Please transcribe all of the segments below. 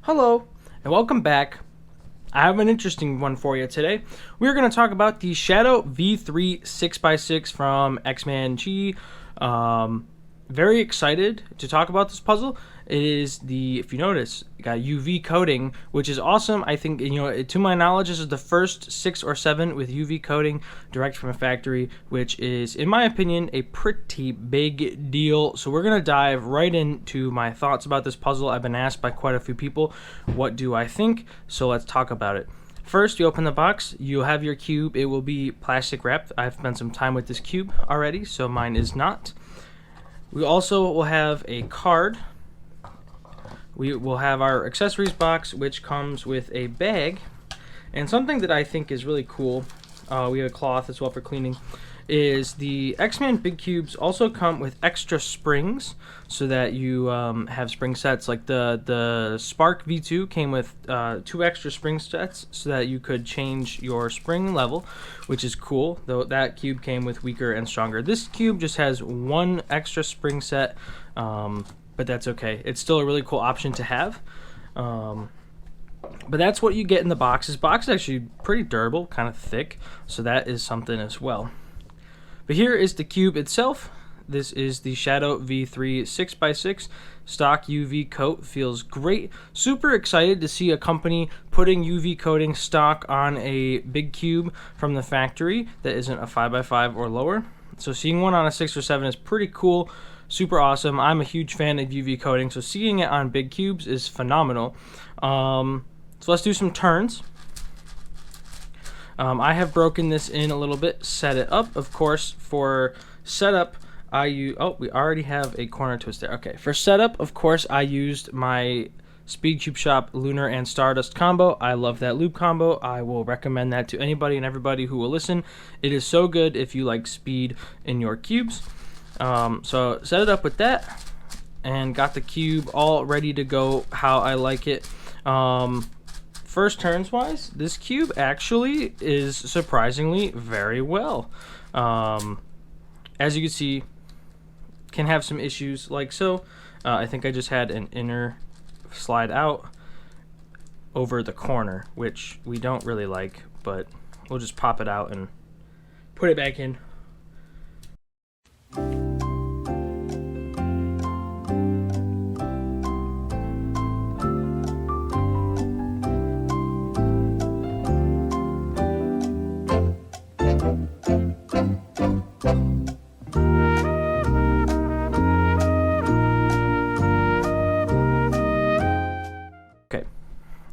Hello, and welcome back. I have an interesting one for you today. We're going to talk about the Shadow V3 6x6 from X-Man Chi. Very excited to talk about this puzzle. It is if you notice, got UV coating, which is awesome. I think, to my knowledge, this is the first 6 or 7 with UV coating direct from a factory, which is, in my opinion, a pretty big deal. So we're going to dive right into my thoughts about this puzzle. I've been asked by quite a few people, what do I think? So let's talk about it. First, you open the box, you'll have your cube. It will be plastic wrapped. I've spent some time with this cube already, so mine is not. We also will have a card. We will have our accessories box, which comes with a bag. And something that I think is really cool, we have a cloth as well for cleaning, is the X-Man Big Cubes also come with extra springs so that you have spring sets. Like the Spark V2 came with 2 extra spring sets so that you could change your spring level, which is cool, though that cube came with weaker and stronger. This cube just has 1 extra spring set, but that's okay. It's still a really cool option to have. But that's what you get in the box. This box is actually pretty durable, kind of thick, so that is something as well. But here is the cube itself. This is the Shadow V3 6x6 stock UV coat. Feels great. Super excited to see a company putting UV coating stock on a big cube from the factory that isn't a 5x5 or lower. So seeing one on a 6 or 7 is pretty cool. Super awesome. I'm a huge fan of UV coating, so seeing it on big cubes is phenomenal. So let's do some turns. I have broken this in a little bit, set it up. Of course, for setup, I use, we already have a corner twist there. Okay, for setup, of course, I used my Speedcube Shop Lunar and Stardust combo. I love that loop combo. I will recommend that to anybody and everybody who will listen. It is so good if you like speed in your cubes. So set it up with that and got the cube all ready to go how I like it. First turns wise, this cube actually is surprisingly very well. As you can see, can have some issues like so. I think I just had an inner slide out over the corner, which we don't really like, but we'll just pop it out and put it back in.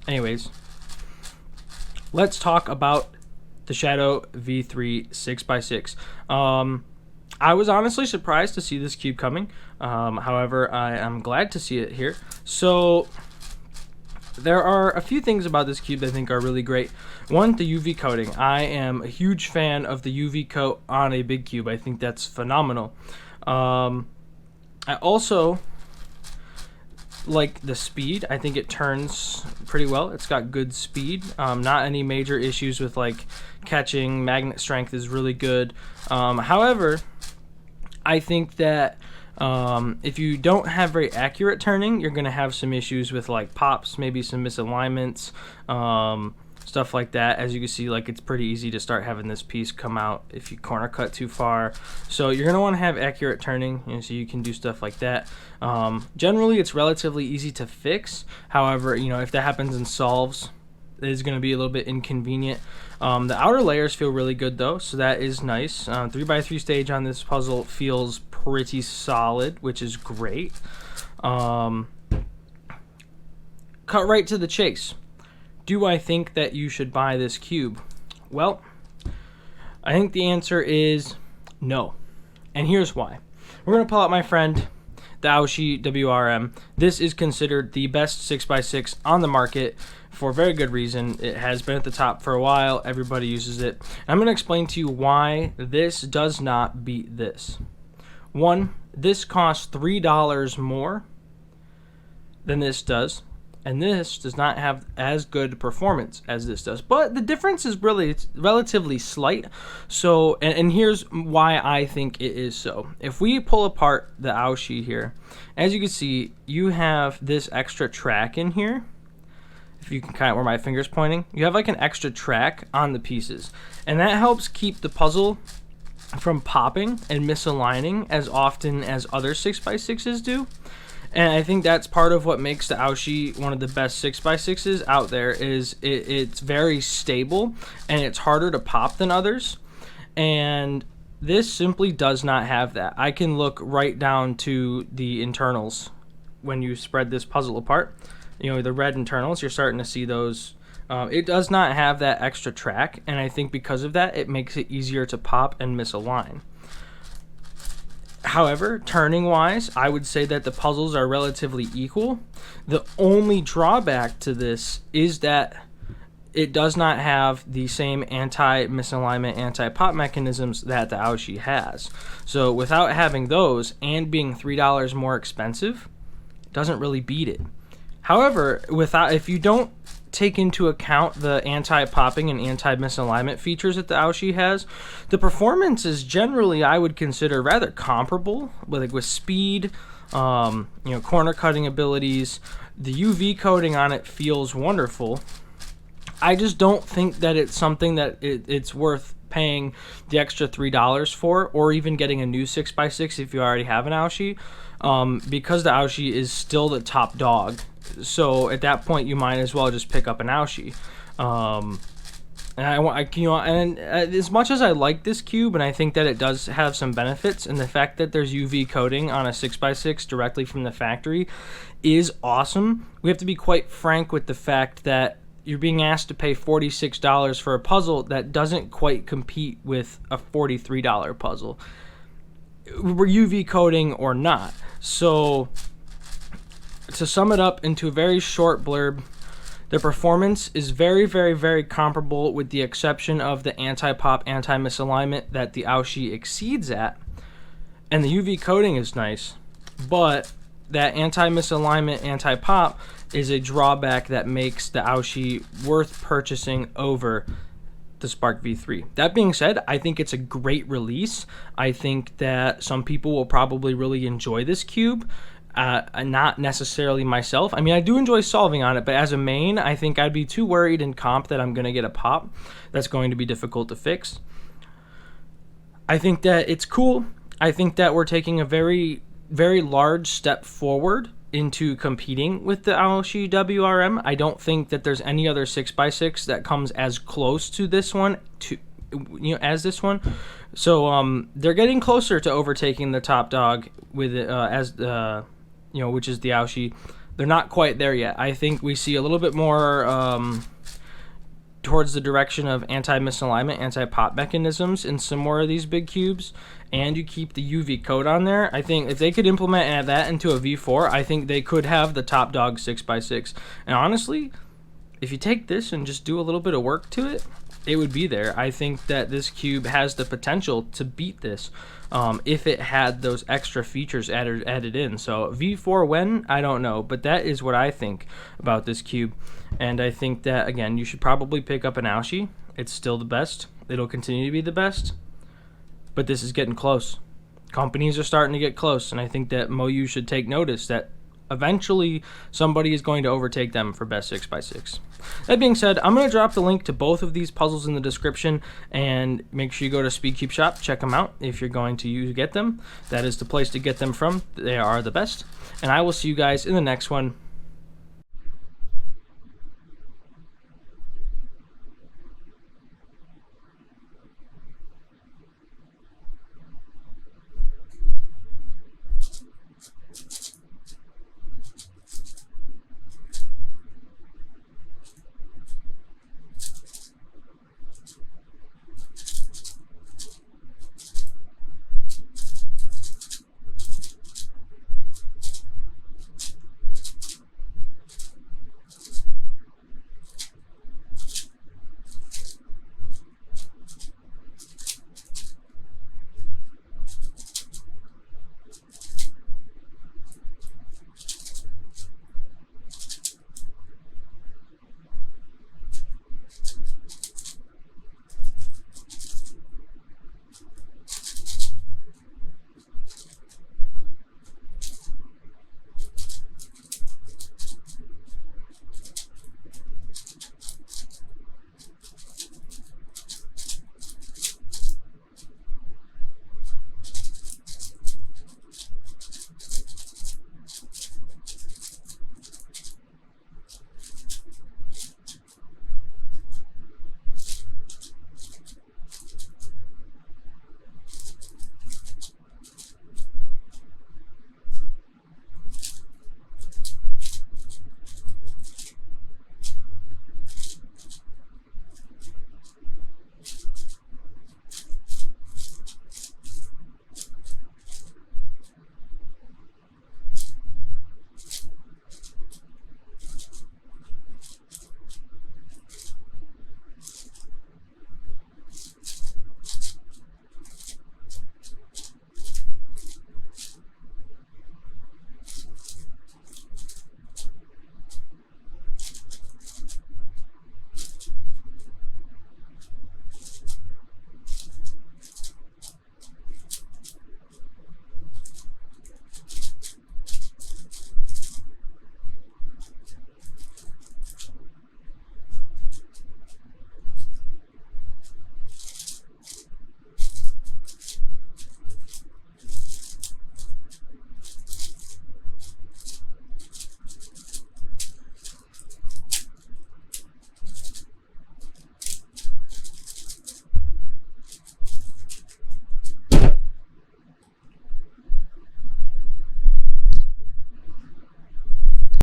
Anyways, let's talk about the Shadow V3 6x6. I was honestly surprised to see this cube coming. However, I am glad to see it here. So there are a few things about this cube that I think are really great. One, the UV coating. I am a huge fan of the UV coat on a big cube. I think that's phenomenal. I also like the speed. I think it turns pretty well. It's got good speed. Not any major issues with like catching. Magnet strength is really good. However, I think that if you don't have very accurate turning, you're going to have some issues with like pops, maybe some misalignments, stuff like that. As you can see, like it's pretty easy to start having this piece come out if you corner cut too far. So you're going to want to have accurate turning, so you can do stuff like that. Generally, it's relatively easy to fix. However, if that happens in solves, it is going to be a little bit inconvenient. The outer layers feel really good though, so that is nice. 3x3 stage on this puzzle feels pretty solid, which is great. Cut right to the chase. Do I think that you should buy this cube? Well, I think the answer is no. And here's why. We're going to pull out my friend, the AoShi WRM. This is considered the best 6x6 on the market for very good reason. It has been at the top for a while. Everybody uses it. I'm going to explain to you why this does not beat this. One, this costs $3 more than this does. And this does not have as good performance as this does, but the difference is really relatively slight. So, and here's why I think it is so. If we pull apart the AoShi here, as you can see, you have this extra track in here if you can kind of where my finger's pointing, you have like an extra track on the pieces, and that helps keep the puzzle from popping and misaligning as often as other 6x6s do. And I think that's part of what makes the AoShi one of the best 6x6s out there. Is it's very stable and it's harder to pop than others, and this simply does not have that. I can look right down to the internals when you spread this puzzle apart. You know, the red internals, you're starting to see those. It does not have that extra track, and I think because of that, it makes it easier to pop and misalign. However, turning wise, I would say that the puzzles are relatively equal. The only drawback to this is that it does not have the same anti-misalignment, anti-pop mechanisms that the AoShi has. So without having those and being $3 more expensive, it doesn't really beat it. However, if you don't take into account the anti-popping and anti-misalignment features that the AoShi has, the performance is generally, I would consider, rather comparable with speed, corner cutting abilities. The UV coating on it feels wonderful. I just don't think that it's something that it's worth paying the extra $3 for, or even getting a new 6x6 if you already have an AoShi, because the AoShi is still the top dog. So at that point, you might as well just pick up an AoShi. And as much as I like this cube, and I think that it does have some benefits, and the fact that there's UV coating on a 6x6 directly from the factory is awesome, we have to be quite frank with the fact that you're being asked to pay $46 for a puzzle that doesn't quite compete with a $43 puzzle, UV coating or not. So to sum it up into a very short blurb, the performance is very, very, very comparable, with the exception of the anti-pop, anti-misalignment that the AoShi exceeds at. And the UV coating is nice, but that anti-misalignment, anti-pop is a drawback that makes the AoShi worth purchasing over the Spark V3. That being said, I think it's a great release. I think that some people will probably really enjoy this cube. Not necessarily myself. I mean, I do enjoy solving on it, but as a main, I think I'd be too worried in comp that I'm going to get a pop that's going to be difficult to fix. I think that it's cool. I think that we're taking a very, very large step forward into competing with the AoShi WRM. I don't think that there's any other 6x6 that comes as close to this one, as this one. So they're getting closer to overtaking the top dog with which is the AoShi. They're not quite there yet. I think we see a little bit more towards the direction of anti-misalignment, anti-pop mechanisms in some more of these big cubes, and you keep the UV coat on there. I think if they could implement that into a V4, I think they could have the top dog 6x6. And honestly, if you take this and just do a little bit of work to it, it would be there. I think that this cube has the potential to beat this if it had those extra features added in. So V4 when? I don't know, but that is what I think about this cube. And I think that, again, you should probably pick up an AoShi. It's still the best. It'll continue to be the best. But this is getting close. Companies are starting to get close, and I think that MoYu should take notice that eventually somebody is going to overtake them for best 6x6. That being said, I'm going to drop the link to both of these puzzles in the description, and make sure you go to Speedcube Shop, check them out if you're going to get them. That is the place to get them from. They are the best. And I will see you guys in the next one.